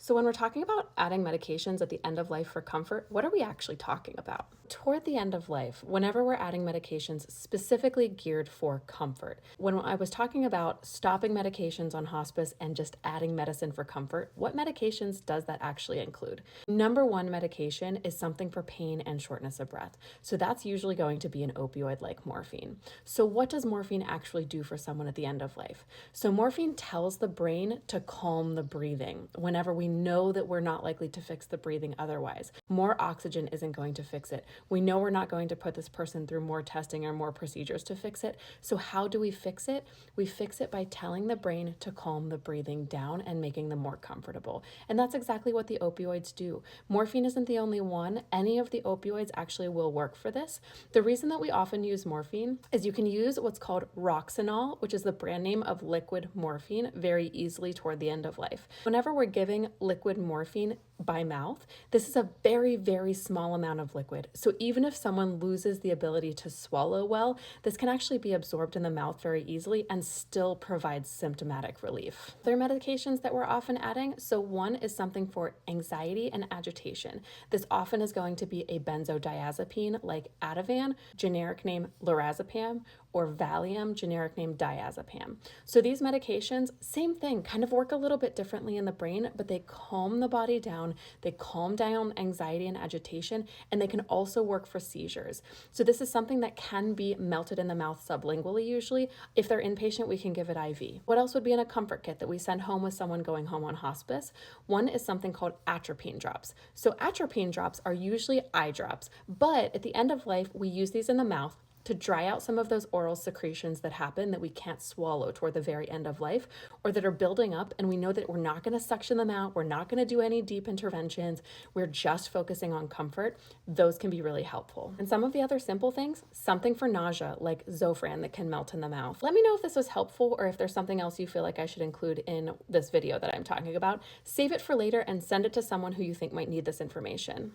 So when we're talking about adding medications at the end of life for comfort, what are we actually talking about? Toward the end of life, whenever we're adding medications specifically geared for comfort, when I was talking about stopping medications on hospice and just adding medicine for comfort, what medications does that actually include? Number one medication is something for pain and shortness of breath. So that's usually going to be an opioid like morphine. So what does morphine actually do for someone at the end of life? So morphine tells the brain to calm the breathing whenever we know that we're not likely to fix the breathing otherwise. More oxygen isn't going to fix it. We know we're not going to put this person through more testing or more procedures to fix it. So how do we fix it? We fix it by telling the brain to calm the breathing down and making them more comfortable. And that's exactly what the opioids do. Morphine isn't the only one. Any of the opioids actually will work for this. The reason that we often use morphine is you can use what's called Roxanol, which is the brand name of liquid morphine, very easily toward the end of life. Whenever we're giving liquid morphine by mouth, this is a very, very small amount of liquid. So even if someone loses the ability to swallow well, this can actually be absorbed in the mouth very easily and still provide symptomatic relief. There are medications that we're often adding. So one is something for anxiety and agitation. This often is going to be a benzodiazepine like Ativan, generic name lorazepam, or Valium, generic name diazepam. So these medications, same thing, kind of work a little bit differently in the brain, but they calm the body down, they calm down anxiety and agitation, and they can also work for seizures. So this is something that can be melted in the mouth sublingually usually. If they're inpatient, we can give it IV. What else would be in a comfort kit that we send home with someone going home on hospice? One is something called atropine drops. So atropine drops are usually eye drops, but at the end of life, we use these in the mouth to dry out some of those oral secretions that happen that we can't swallow toward the very end of life or that are building up, and we know that we're not going to suction them out, we're not going to do any deep interventions, we're just focusing on comfort. Those can be really helpful. And some of the other simple things, something for nausea like Zofran that can melt in the mouth. Let me know if this was helpful or if there's something else you feel like I should include in this video that I'm talking about. Save it for later and send it to someone who you think might need this information.